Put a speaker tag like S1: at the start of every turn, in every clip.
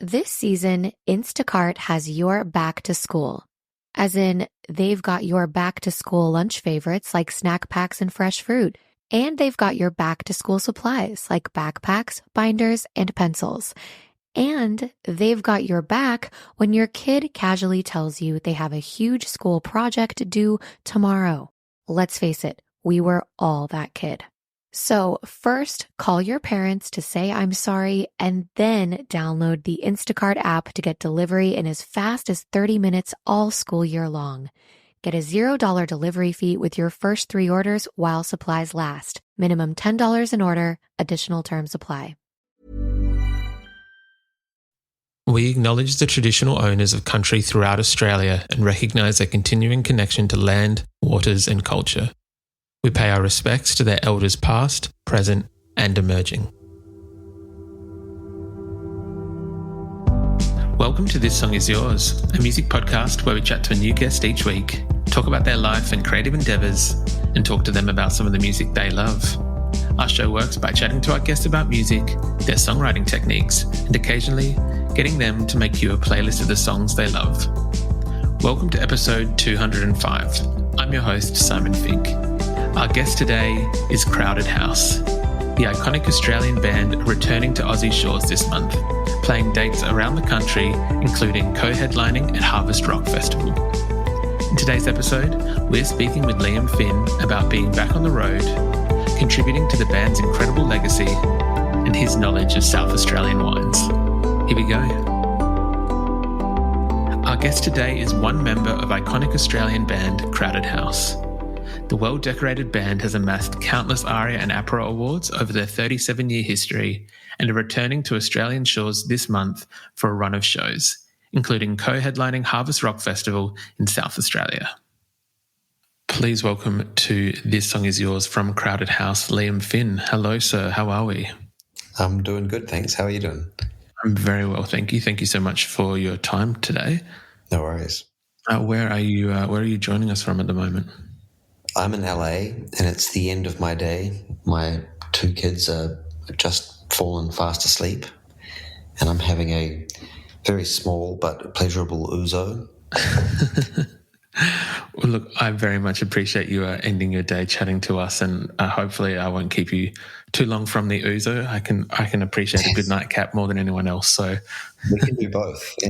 S1: This season, Instacart has your back to school. As in, they've got your back to school lunch favorites like snack packs and fresh fruit. And they've got your back to school supplies like backpacks, binders, and pencils. And they've got your back when your kid casually tells you they have a huge school project due tomorrow. Let's face it, we were all that kid. So first, call your parents to say I'm sorry, and then download the Instacart app to get delivery in as fast as 30 minutes all school year long. Get a $0 delivery fee with your first 3 orders while supplies last. Minimum $10 an order. Additional terms apply.
S2: We acknowledge the traditional owners of country throughout Australia and recognise their continuing connection to land, waters and culture. We pay our respects to their elders past, present and emerging. Welcome to This Song Is Yours, a music podcast where we chat to a new guest each week, talk about their life and creative endeavours, and talk to them about some of the music they love. Our show works by chatting to our guests about music, their songwriting techniques, and occasionally getting them to make you a playlist of the songs they love. Welcome to episode 205. I'm your host, Simon Fink. Our guest today is Crowded House, the iconic Australian band returning to Aussie shores this month, playing dates around the country, including co-headlining at Harvest Rock Festival. In today's episode, we're speaking with Liam Finn about being back on the road, contributing to the band's incredible legacy, and his knowledge of South Australian wines. Here we go. Our guest today is one member of iconic Australian band Crowded House. The well-decorated band has amassed countless ARIA and APRA awards over their 37-year history and are returning to Australian shores this month for a run of shows, including co-headlining Harvest Rock Festival in South Australia. Please welcome to This Song Is Yours from Crowded House, Liam Finn. Hello, sir. How are we?
S3: I'm doing good, thanks. How are you doing?
S2: I'm very well, thank you. Thank you so much for your time today.
S3: No worries.
S2: Where are you joining us from at the moment?
S3: I'm in LA and it's the end of my day. My 2 kids are just fallen fast asleep and I'm having a very small but pleasurable ouzo.
S2: Well, look, I very much appreciate you ending your day chatting to us, and hopefully I won't keep you too long from the ouzo. I can appreciate a good nightcap more than anyone else. So
S3: we can do both. Yeah.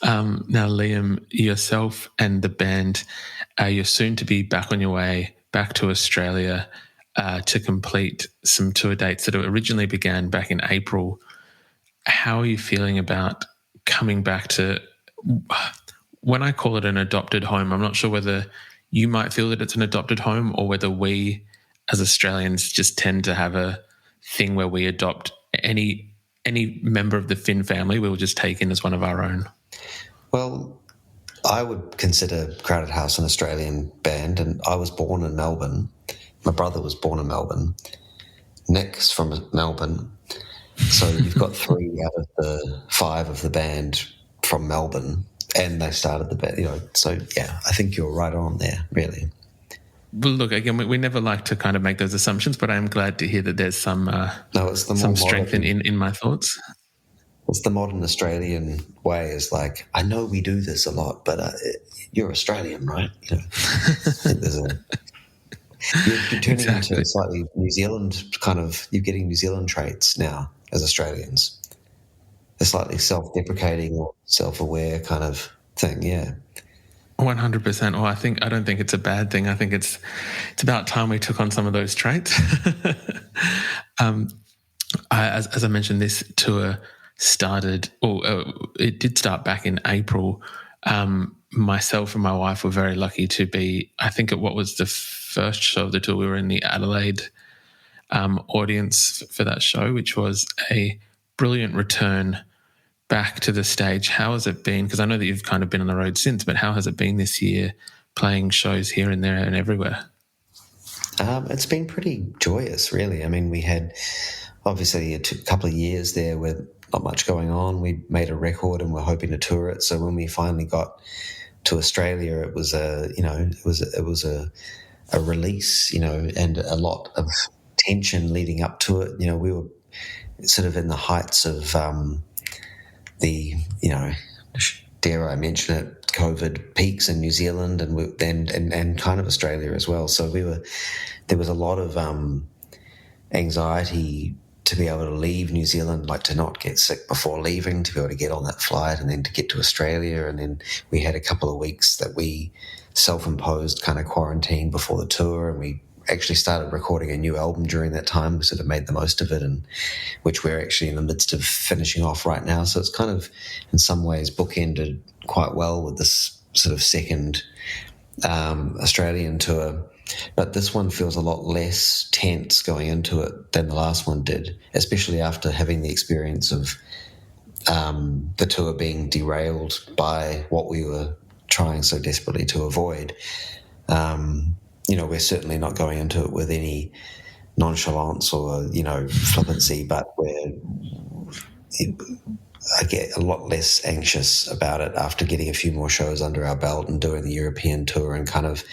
S2: Now, Liam, yourself and the band, you're soon to be back on your way back to Australia to complete some tour dates that originally began back in April. How are you feeling about coming back to? When I call it an adopted home, I'm not sure whether you might feel that it's an adopted home or whether we as Australians just tend to have a thing where we adopt any member of the Finn family, we will just take in as one of our own.
S3: Well, I would consider Crowded House an Australian band, and I was born in Melbourne. My brother was born in Melbourne. Nick's from Melbourne. So you've got 3 out of the 5 of the band from Melbourne. And they started the band, So, yeah, I think you're right on there, really.
S2: Well, look, again, we never like to kind of make those assumptions, but I am glad to hear that there's some strength in my thoughts.
S3: It's the modern Australian way. Is like, I know we do this a lot, but you're Australian, right? I think there's you're turning into a slightly New Zealand kind of. You're getting New Zealand traits now as Australians. A slightly self-deprecating or self-aware kind of thing, yeah.
S2: 100%. Well, I don't think it's a bad thing. I think it's about time we took on some of those traits. As I mentioned, this tour started, it did start back in April. Myself and my wife were very lucky to be, I think at what was the first show of the tour, we were in the Adelaide audience for that show, which was a brilliant return back to the stage. How has it been? Because I know that you've kind of been on the road since, but how has it been this year playing shows here and there and everywhere?
S3: It's been pretty joyous, really. I mean, we had obviously a couple of years there with not much going on. We made a record and we're hoping to tour it. So when we finally got to Australia, it was a release, and a lot of tension leading up to it. We were sort of in the heights of the, dare I mention it, COVID peaks in New Zealand and kind of Australia as well. So there was a lot of anxiety to be able to leave New Zealand, like to not get sick before leaving, to be able to get on that flight and then to get to Australia. And then we had a couple of weeks that we self-imposed kind of quarantine before the tour, and we actually started recording a new album during that time. We sort of made the most of it, and which we're actually in the midst of finishing off right now. So it's kind of, in some ways, bookended quite well with this sort of second Australian tour. But this one feels a lot less tense going into it than the last one did, especially after having the experience of the tour being derailed by what we were trying so desperately to avoid. We're certainly not going into it with any nonchalance or, flippancy, but I get a lot less anxious about it after getting a few more shows under our belt and doing the European tour and kind of,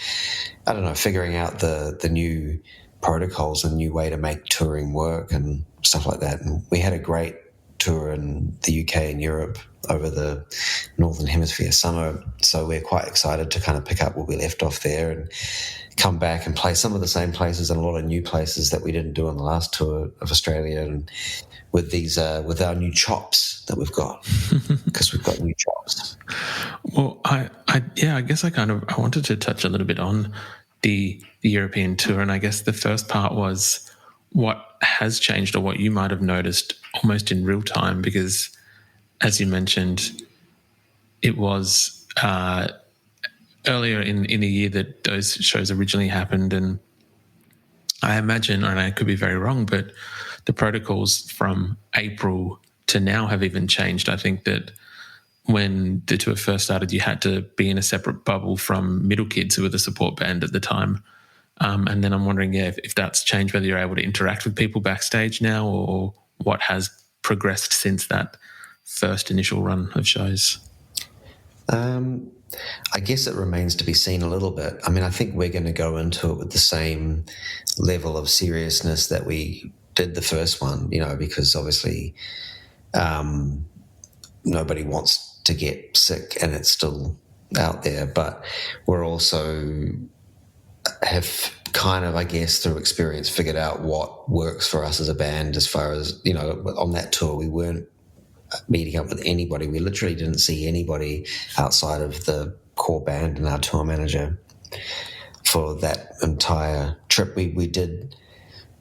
S3: I don't know, figuring out the new protocols and new way to make touring work and stuff like that. And we had a great tour in the UK and Europe over the Northern Hemisphere summer, so we're quite excited to kind of pick up where we left off there and come back and play some of the same places and a lot of new places that we didn't do on the last tour of Australia, and with these with our new chops that we've got, because we've got new chops.
S2: Well, I guess I wanted to touch a little bit on the European tour, and I guess the first part was what has changed or what you might have noticed almost in real time, because as you mentioned, it was earlier in the year that those shows originally happened, and I imagine, and I could be very wrong, but the protocols from April to now have even changed. I think that when the tour first started, you had to be in a separate bubble from Middle Kids, who were the support band at the time. And then I'm wondering, if that's changed, whether you're able to interact with people backstage now, or what has progressed since that first initial run of shows.
S3: I guess it remains to be seen a little bit. I mean, I think we're going to go into it with the same level of seriousness that we did the first one, because obviously nobody wants to get sick and it's still out there. But we're also have kind of, I guess, through experience, figured out what works for us as a band. As far as, on that tour, we weren't meeting up with anybody. We literally didn't see anybody outside of the core band and our tour manager for that entire trip. We did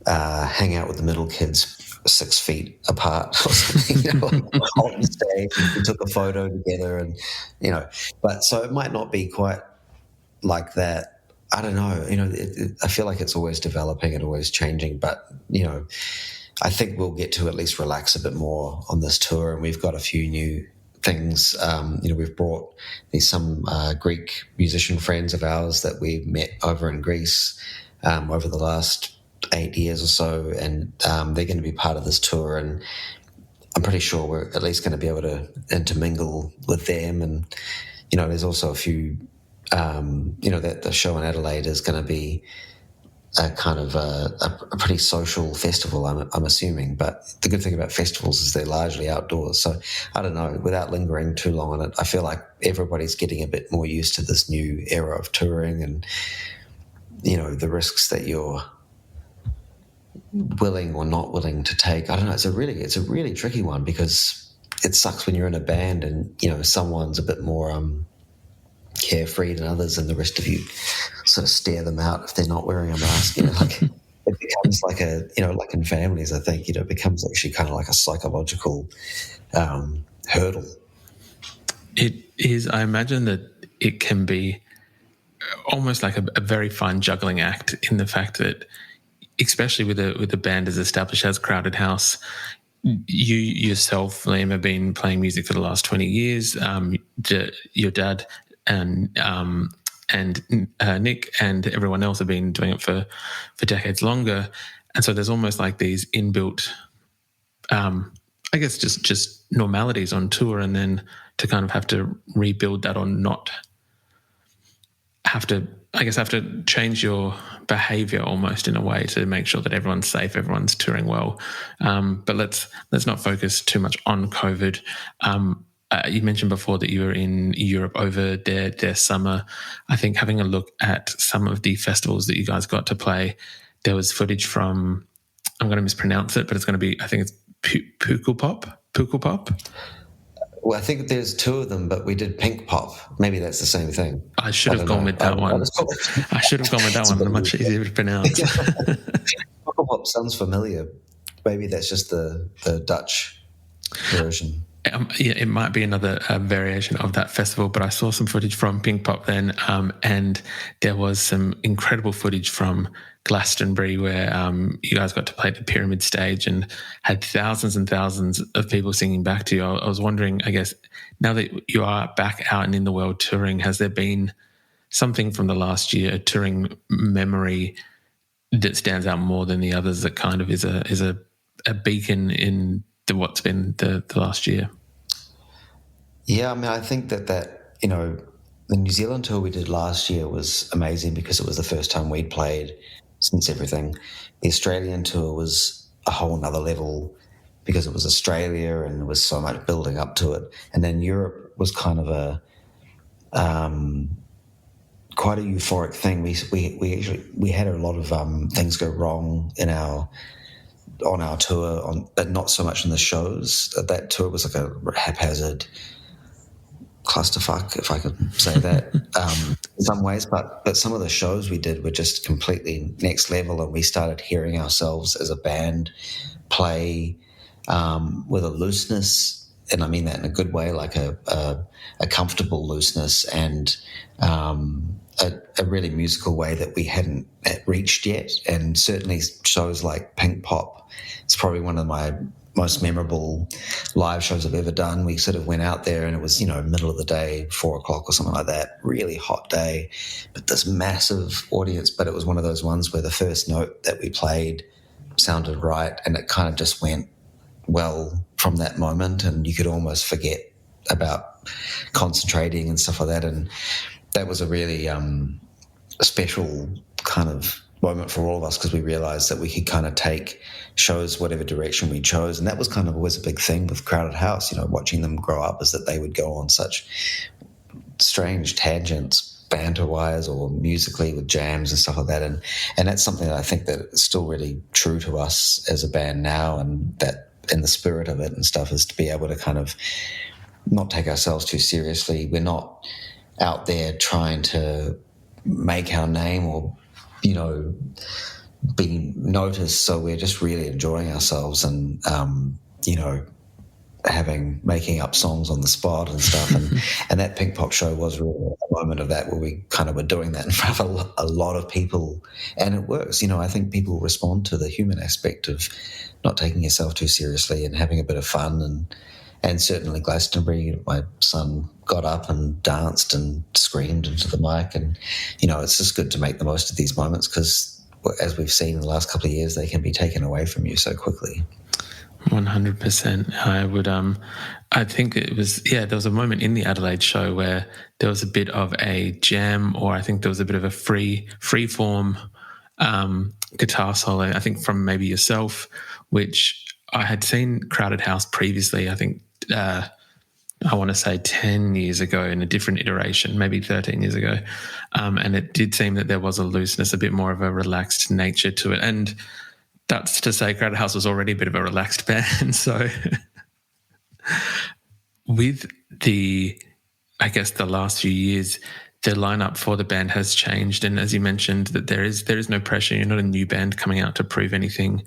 S3: hang out with the Middle Kids 6 feet apart or something, on stage. We took a photo together, and but so it might not be quite like that. I don't know. I feel like it's always developing and always changing, but I think we'll get to at least relax a bit more on this tour, and we've got a few new things. We've brought some Greek musician friends of ours that we met over in Greece over the last 8 years or so, and they're going to be part of this tour, and I'm pretty sure we're at least going to be able to intermingle with them. And there's also a few that the show in Adelaide is going to be a kind of a pretty social festival, I'm assuming. But the good thing about festivals is they're largely outdoors. So I don't know, without lingering too long on it, I feel like everybody's getting a bit more used to this new era of touring, and the risks that you're willing or not willing to take. I don't know. It's a really tricky one, because it sucks when you're in a band and someone's a bit more carefree than others, and the rest of you sort of stare them out if they're not wearing a mask. Like it becomes like like in families, I think it becomes actually kind of like a psychological hurdle.
S2: It is. I imagine that it can be almost like a very fine juggling act, in the fact that, especially with a band as established as Crowded House, you yourself, Liam, have been playing music for the last 20 years. Your dad and Nick and everyone else have been doing it for decades longer, and so there's almost like these inbuilt, I guess, just normalities on tour, and then to kind of have to rebuild that or not have to change your behavior almost in a way to make sure that everyone's safe, everyone's touring well. But let's not focus too much on COVID. You mentioned before that you were in Europe over their summer. I think having a look at some of the festivals that you guys got to play, there was footage from, I'm going to mispronounce it, but it's going to be, I think it's Pukkelpop.
S3: Well, I think there's two of them, but we did Pink Pop. Maybe that's the same thing.
S2: I should have gone with that one. I should have gone with that one. Much easier to pronounce.
S3: Pink Pop sounds familiar. Maybe that's just the Dutch version.
S2: It might be another variation of that festival, but I saw some footage from Pink Pop then, and there was some incredible footage from Glastonbury where you guys got to play the Pyramid stage and had thousands and thousands of people singing back to you. I was wondering, I guess, now that you are back out and in the world touring, has there been something from the last year, a touring memory that stands out more than the others that kind of is a beacon in what's been the last year?
S3: Yeah, I mean, I think that the New Zealand tour we did last year was amazing because it was the first time we'd played since everything. The Australian tour was a whole nother level because it was Australia and there was so much building up to it. And then Europe was kind of a quite a euphoric thing. We had a lot of things go wrong on our tour, but not so much in the shows. That tour was like a haphazard clusterfuck, if I could say that, in some ways. But some of the shows we did were just completely next level, and we started hearing ourselves as a band play with a looseness, and I mean that in a good way, like a comfortable looseness and a really musical way that we hadn't reached yet. And certainly shows like Pink Pop, it's probably one of my most memorable live shows I've ever done. We sort of went out there and it was, middle of the day, 4:00 or something like that, really hot day, but this massive audience. But it was one of those ones where the first note that we played sounded right and it kind of just went well from that moment, and you could almost forget about concentrating and stuff like that. And that was a really special kind of moment for all of us because we realized that we could kind of take shows whatever direction we chose. And that was kind of always a big thing with Crowded House, watching them grow up, is that they would go on such strange tangents, banter-wise or musically with jams and stuff like that. And that's something that I think that is still really true to us as a band now, and that in the spirit of it and stuff is to be able to kind of not take ourselves too seriously. We're not out there trying to make our name or be noticed, so we're just really enjoying ourselves and making up songs on the spot and stuff. And that Pink Pop show was really a moment of that, where we kind of were doing that in front of a lot of people, and it works. I think people respond to the human aspect of not taking yourself too seriously and having a bit of fun. And certainly Glastonbury, my son got up and danced and screamed into the mic. And, it's just good to make the most of these moments because, as we've seen in the last couple of years, they can be taken away from you so quickly.
S2: 100%. I would, I think it was, there was a moment in the Adelaide show where there was a bit of a jam, or I think there was a bit of a free form guitar solo, I think from maybe yourself, which I had seen Crowded House previously, I think, I want to say 10 years ago in a different iteration, maybe 13 years ago. And it did seem that there was a looseness, a bit more of a relaxed nature to it. And that's to say Crowded House was already a bit of a relaxed band. So with the last few years, the lineup for the band has changed. And as you mentioned, that there is no pressure. You're not a new band coming out to prove anything.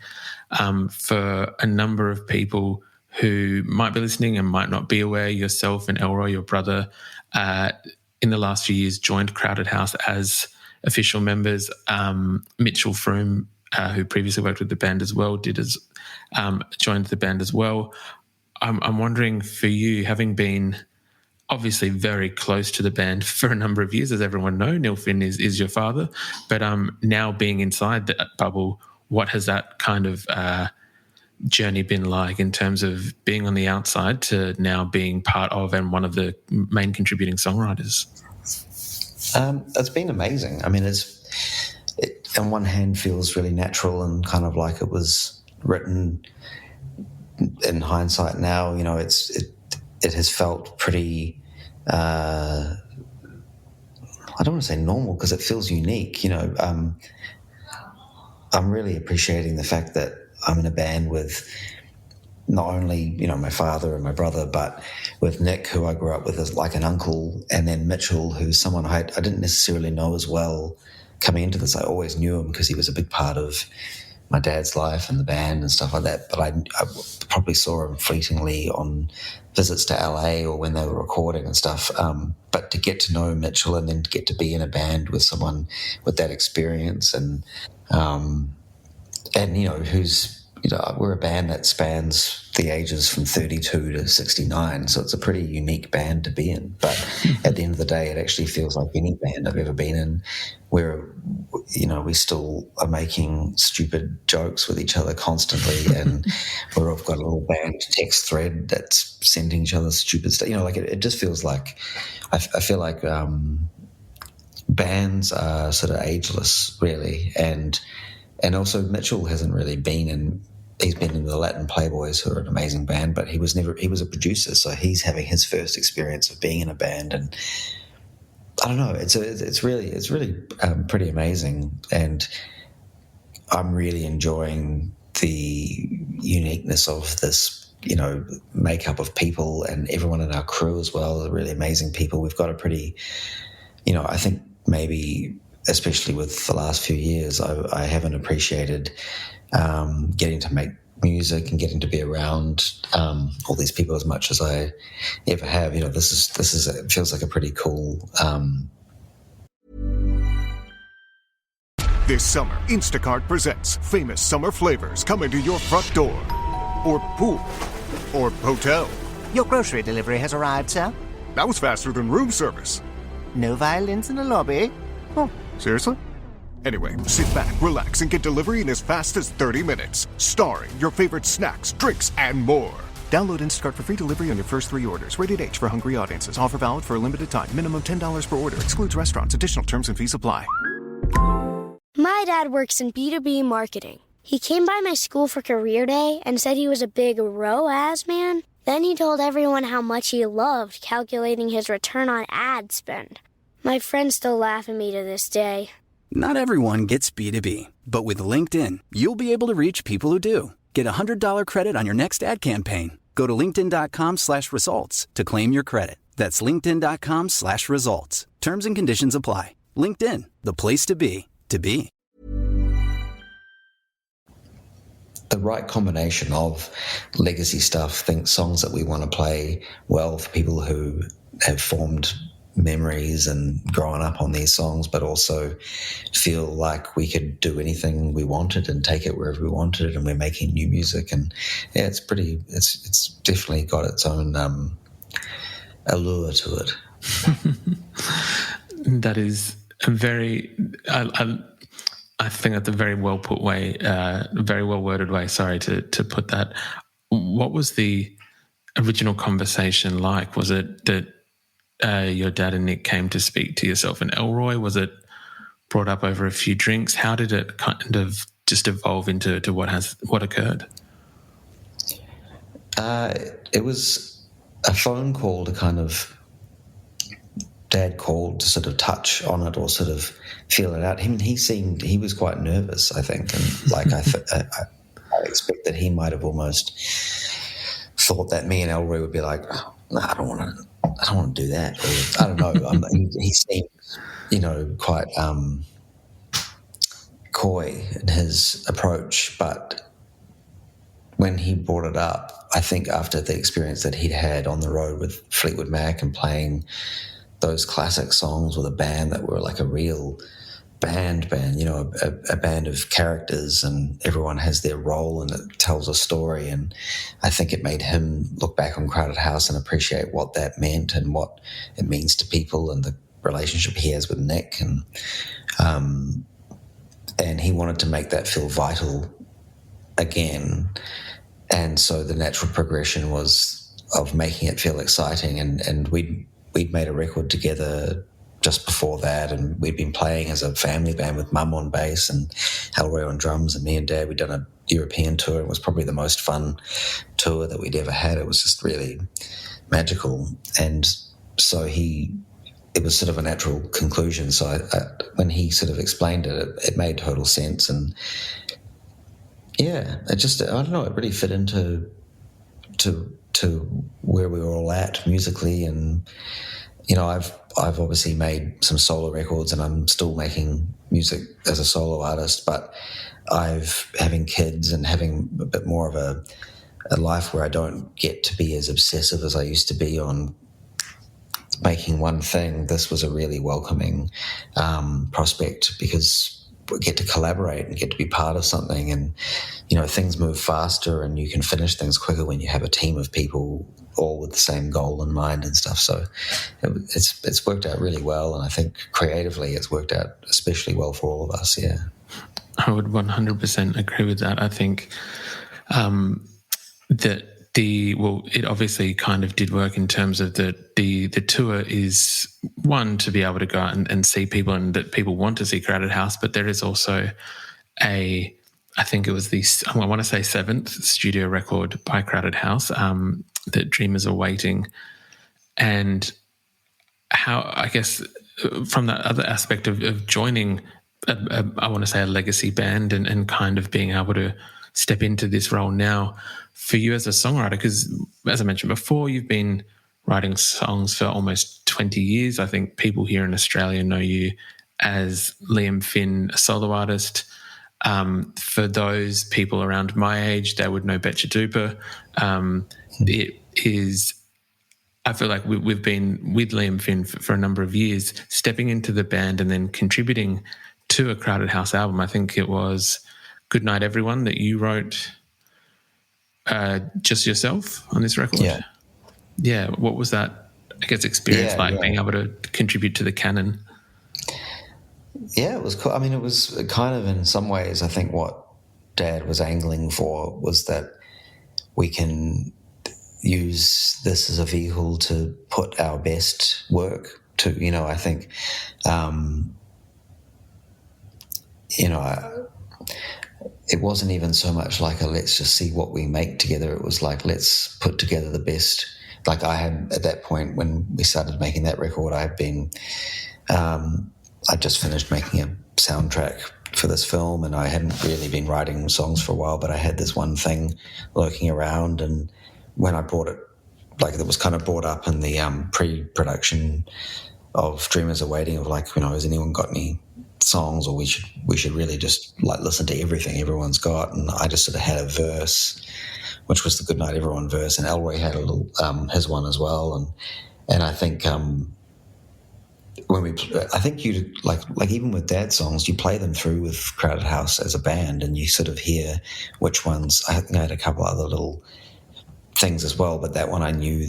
S2: For a number of people who might be listening and might not be aware, yourself and Elroy, your brother, in the last few years joined Crowded House as official members. Mitchell Froome, who previously worked with the band as well, joined the band as well. I'm wondering, for you, having been obviously very close to the band for a number of years, as everyone knows, Neil Finn is your father, but now being inside that bubble, what has that kind of journey been like in terms of being on the outside to now being part of and one of the main contributing songwriters?
S3: It's been amazing. I mean, it on one hand feels really natural and kind of like it was written in hindsight now. You know, it has felt pretty. I don't want to say normal because it feels unique. You know, I'm really appreciating the fact that I'm in a band with not only, you know, my father and my brother, but with Nick, who I grew up with as like an uncle, and then Mitchell, who's someone I didn't necessarily know as well coming into this. I always knew him because he was a big part of my dad's life and the band and stuff like that. But I probably saw him fleetingly on visits to LA or when they were recording and stuff. But to get to know Mitchell and then to get to be in a band with someone with that experience and you know, we're a band that spans the ages from 32 to 69, so it's a pretty unique band to be in. But at the end of the day, it actually feels like any band I've ever been in, where, you know, we still are making stupid jokes with each other constantly, and we've got a little band text thread that's sending each other stupid stuff. You know, like it just feels like I feel like bands are sort of ageless, really, and also Mitchell hasn't really been in. He's been in the Latin Playboys, who are an amazing band, but he was a producer, so he's having his first experience of being in a band, and I don't know. It's really pretty amazing, and I'm really enjoying the uniqueness of this, you know, makeup of people, and everyone in our crew as well are really amazing people. We've got a pretty, you know, I think maybe especially with the last few years, I haven't appreciated getting to make music and getting to be around all these people as much as I ever have. You know, it feels like a pretty cool.
S4: This summer, Instacart presents famous summer flavors coming to your front door, or pool, or hotel.
S5: Your grocery delivery has arrived, sir.
S4: That was faster than room service.
S5: No violins in the lobby.
S4: Oh, seriously? Anyway, sit back, relax, and get delivery in as fast as 30 minutes. Starring your favorite snacks, drinks, and more. Download Instacart for free delivery on your first 3 orders. Rated H for hungry audiences. Offer valid for a limited time. Minimum $10 per order. Excludes restaurants. Additional terms and fees apply.
S6: My dad works in B2B marketing. He came by my school for career day and said he was a big ROAS man. Then he told everyone how much he loved calculating his return on ad spend. My friends still laugh at me to this day.
S7: Not everyone gets B2B, but with LinkedIn, you'll be able to reach people who do. Get a $100 credit on your next ad campaign. Go to linkedin.com/results to claim your credit. That's linkedin.com/results. Terms and conditions apply. LinkedIn, the place to be, to be.
S3: The right combination of legacy stuff, think songs that we want to play well for people who have formed memories and growing up on these songs, but also feel like we could do anything we wanted and take it wherever we wanted, and we're making new music. And yeah, it's definitely got its own allure to it.
S2: That is a very I think that's a very well put way, very well worded way, sorry, to put that. What was the original conversation like? Was it that your dad and Nick came to speak to yourself and Elroy? Was it brought up over a few drinks? How did it kind of just evolve into what occurred?
S3: It was a phone call to kind of, Dad called to sort of touch on it or sort of feel it out. He was quite nervous, I think, and like I expect that he might have almost thought that me and Elroy would be like, oh, no, I don't want to do that. Or, I don't know. He seemed, you know, quite coy in his approach, but when he brought it up, I think after the experience that he'd had on the road with Fleetwood Mac and playing those classic songs with a band that were like a real band, you know, a band of characters, and everyone has their role and it tells a story. And I think it made him look back on Crowded House and appreciate what that meant and what it means to people and the relationship he has with Nick. And he wanted to make that feel vital again. And so the natural progression was of making it feel exciting. And we'd made a record together just before that, and we'd been playing as a family band with Mum on bass and Elroy on drums, and me and Dad. We'd done a European tour. It was probably the most fun tour that we'd ever had. It was just really magical, and so it was sort of a natural conclusion. So when he sort of explained it, it made total sense, and yeah, it just, I don't know, it really fit into to where we were all at musically. And I've obviously made some solo records, and I'm still making music as a solo artist, but having kids and having a bit more of a life where I don't get to be as obsessive as I used to be on making one thing. This was a really welcoming prospect, because we get to collaborate and get to be part of something, and things move faster and you can finish things quicker when you have a team of people all with the same goal in mind and stuff. So it's worked out really well, and I think creatively it's worked out especially well for all of us. Yeah,
S2: I would 100% agree with that. I think that it obviously kind of did work in terms of the tour is one, to be able to go out and see people, and that people want to see Crowded House, but there is also I think it was I want to say 7th studio record by Crowded House, that Dreamers Are Waiting. And how, I guess, from that other aspect of joining I want to say a legacy band, and kind of being able to step into this role now for you as a songwriter, because as I mentioned before, you've been writing songs for almost 20 years. I think people here in Australia know you as Liam Finn, a solo artist. For those people around my age, they would know Betcha Duper. It is, I feel like we've been with Liam Finn for a number of years, stepping into the band and then contributing to a Crowded House album. I think it was Goodnight Everyone that you wrote just yourself on this record. Yeah. What was that, I guess, experience being able to contribute to the canon?
S3: Yeah, it was cool. I mean, it was kind of, in some ways, I think what Dad was angling for was that we can use this as a vehicle to put our best work to, I think, it wasn't even so much like let's just see what we make together. It was like, let's put together the best. Like, I had, at that point when we started making that record, I had been, I just finished making a soundtrack for this film, and I hadn't really been writing songs for a while, but I had this one thing lurking around. And when I brought it, like, it was kind of brought up in the pre-production of Dreamers Are Waiting, of like, has anyone got any songs, or we should really just like listen to everything everyone's got. And I just sort of had a verse, which was the Goodnight Everyone verse, and Elroy had a little his one as well. And I think I think you like even with Dad's songs, you play them through with Crowded House as a band, and you sort of hear which ones. I think I had a couple other little things as well, but that one I knew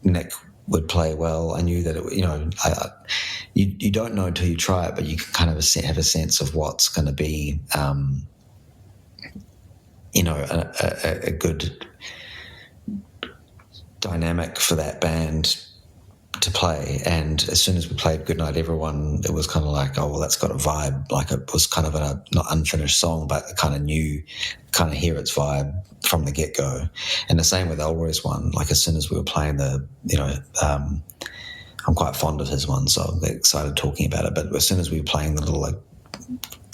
S3: Nick would play well. I knew that you don't know until you try it, but you can kind of have a sense of what's going to be, a good dynamic for that band to play. And as soon as we played Goodnight Everyone, it was kind of like, oh, well, that's got a vibe. Like, it was kind of a not unfinished song, but I kind of hear its vibe from the get-go. And the same with Elroy's one. Like, as soon as we were playing I'm quite fond of his one, so I'm excited talking about it. But as soon as we were playing the little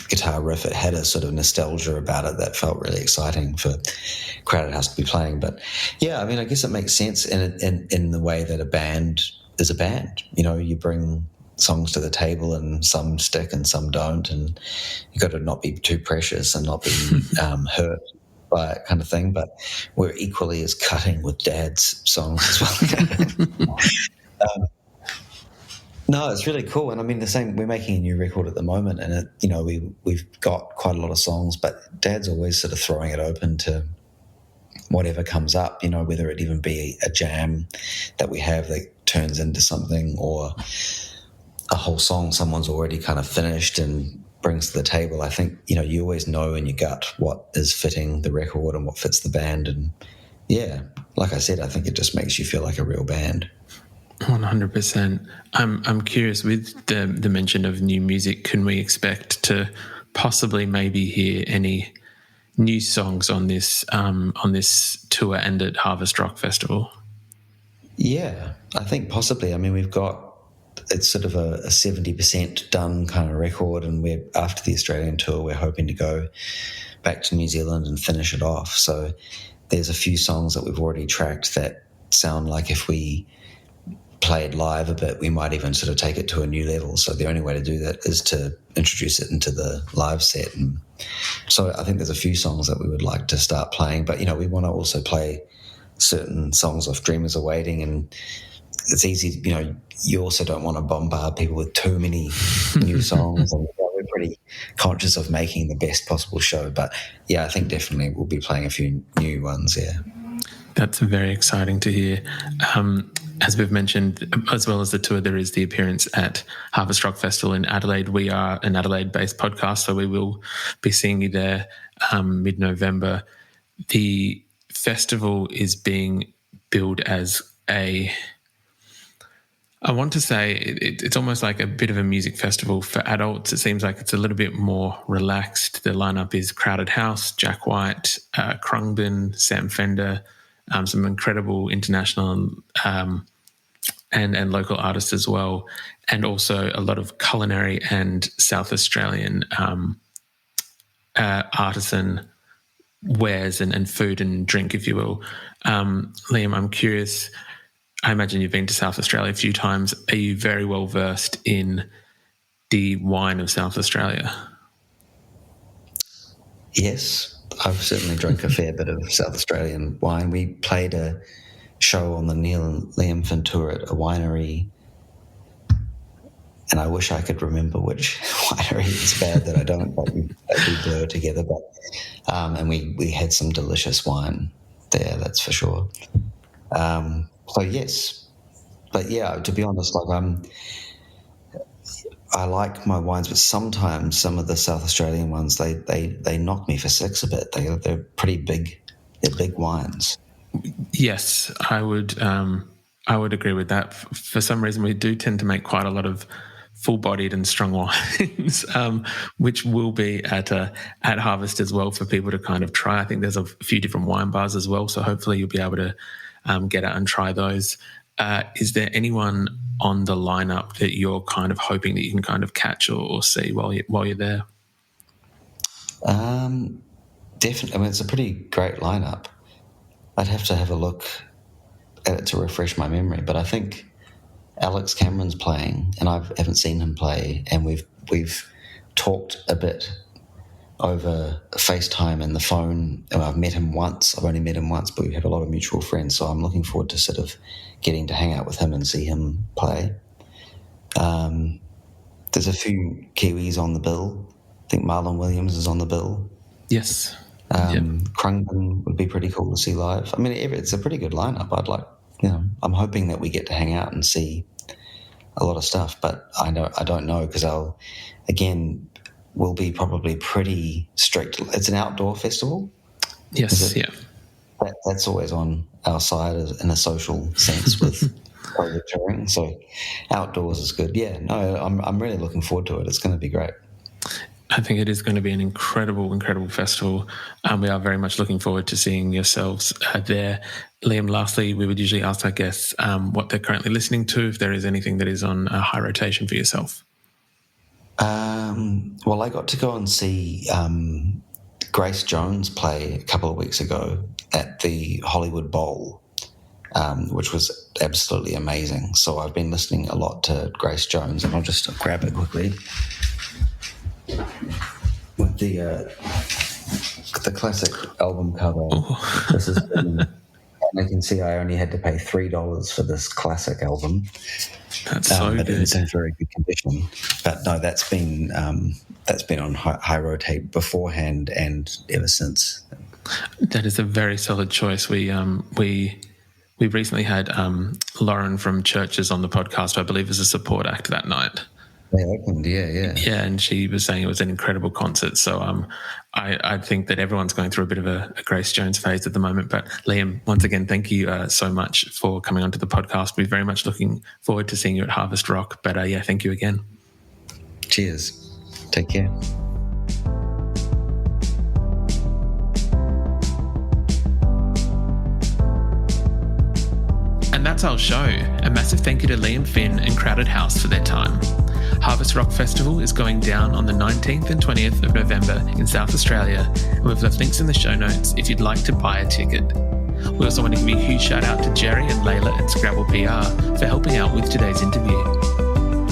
S3: guitar riff, it had a sort of nostalgia about it that felt really exciting for Crowded House to be playing. But yeah, I mean, I guess it makes sense in the way that a band is a band. You bring songs to the table, and some stick and some don't, and you got to not be too precious and not be hurt by it, kind of thing. But we're equally as cutting with Dad's songs as well. No, it's really cool. And I mean, the same, we're making a new record at the moment, and we've got quite a lot of songs, but Dad's always sort of throwing it open to whatever comes up, whether it even be a jam that we have that turns into something, or a whole song someone's already kind of finished and brings to the table. I think, you always know in your gut what is fitting the record and what fits the band. And yeah, like I said, I think it just makes you feel like a real band.
S2: 100%. I'm curious, with the mention of new music, can we expect to possibly maybe hear any new songs on this tour and at Harvest Rock Festival?
S3: Yeah, I think possibly. I mean, it's sort of a 70% done kind of record, and we're after the Australian tour, we're hoping to go back to New Zealand and finish it off. So there's a few songs that we've already tracked that sound like if we played live a bit, we might even sort of take it to a new level. So the only way to do that is to introduce it into the live set. And so I think there's a few songs that we would like to start playing, but, we want to also play certain songs off Dreamers Are Waiting, and it's easy, you also don't want to bombard people with too many new songs. And we're pretty conscious of making the best possible show. But yeah, I think definitely we'll be playing a few new ones, yeah.
S2: That's very exciting to hear. As we've mentioned, as well as the tour, there is the appearance at Harvest Rock Festival in Adelaide. We are an Adelaide-based podcast, so we will be seeing you there mid-November. The festival is being billed as I want to say it's almost like a bit of a music festival for adults. It seems like it's a little bit more relaxed. The lineup is Crowded House, Jack White, Krungbin, Sam Fender, some incredible international and local artists as well, and also a lot of culinary and South Australian artisan wares and food and drink, if you will. Liam, I'm curious, I imagine you've been to South Australia a few times. Are you very well versed in the wine of South Australia?
S3: Yes, I've certainly drunk a fair bit of South Australian wine. We played a show on the Neil and Liam Finn tour at a winery, and I wish I could remember which winery. It's bad that I don't, but we blur together. But and we had some delicious wine there, that's for sure. So yes, but yeah, to be honest, I like my wines, but sometimes some of the South Australian ones they knock me for six a bit. They're pretty big. They're big wines.
S2: Yes, I would agree with that. For some reason, we do tend to make quite a lot of full-bodied and strong wines, which will be at Harvest as well for people to kind of try. I think there's a few different wine bars as well, so hopefully you'll be able to get out and try those. Is there anyone on the lineup that you're kind of hoping that you can kind of catch or see while you're there?
S3: Definitely. I mean, it's a pretty great lineup. I'd have to have a look at it to refresh my memory, but I think Alex Cameron's playing, and I haven't seen him play, and we've talked a bit over FaceTime and the phone. I've met him once. I've only met him once, but we have a lot of mutual friends, so I'm looking forward to sort of getting to hang out with him and see him play. There's a few Kiwis on the bill. I think Marlon Williams is on the bill.
S2: Yes.
S3: Krungbin would be pretty cool to see live. I mean, it's a pretty good lineup. I'm hoping that we get to hang out and see a lot of stuff, but I don't know, because we'll be probably pretty strict. It's an outdoor festival.
S2: Yes, yeah.
S3: That's always on our side in a social sense with COVID touring. So outdoors is good. Yeah, no, I'm really looking forward to it. It's going to be great.
S2: I think it is going to be an incredible, incredible festival. We are very much looking forward to seeing yourselves there. Liam, lastly, we would usually ask our guests what they're currently listening to, if there is anything that is on a high rotation for yourself.
S3: Well, I got to go and see Grace Jones play a couple of weeks ago at the Hollywood Bowl, which was absolutely amazing. So I've been listening a lot to Grace Jones, and I'll just grab it quickly. With the classic album cover. This has been, and you can see I only had to pay $3 for this classic album.
S2: That's so good.
S3: It's in very good condition. But no, that's been on high rotate beforehand and ever since.
S2: That is a very solid choice. We recently had Lauren from Churches on the podcast, I believe, as a support act that night.
S3: Oakland, yeah.
S2: Yeah, and she was saying it was an incredible concert. So I think that everyone's going through a bit of a Grace Jones phase at the moment. But Liam, once again, thank you so much for coming onto the podcast. We're very much looking forward to seeing you at Harvest Rock. But thank you again.
S3: Cheers. Take care.
S2: And that's our show. A massive thank you to Liam Finn and Crowded House for their time. Harvest Rock Festival is going down on the 19th and 20th of November in South Australia, and we've left links in the show notes if you'd like to buy a ticket. We also want to give a huge shout out to Gerry and Layla at Scrabble PR for helping out with today's interview.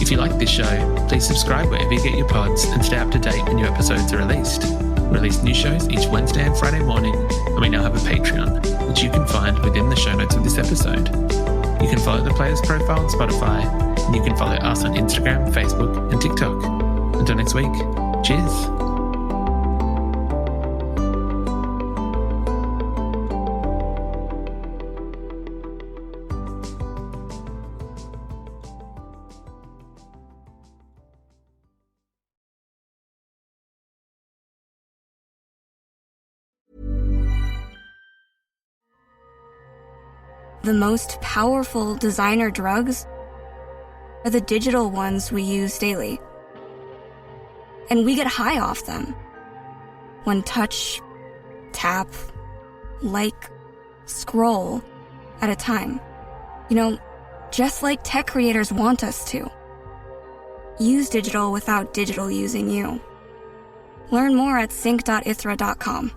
S2: If you like this show, please subscribe wherever you get your pods and stay up to date when new episodes are released. We release new shows each Wednesday and Friday morning, and we now have a Patreon, which you can find within the show notes of this episode. You can follow the Players profile on Spotify, and you can follow us on Instagram, Facebook, and TikTok. Until next week, cheers.
S8: The most powerful designer drugs are the digital ones we use daily. And we get high off them. When touch, tap, like, scroll at a time. Just like tech creators want us to. Use digital without digital using you. Learn more at sync.ithra.com.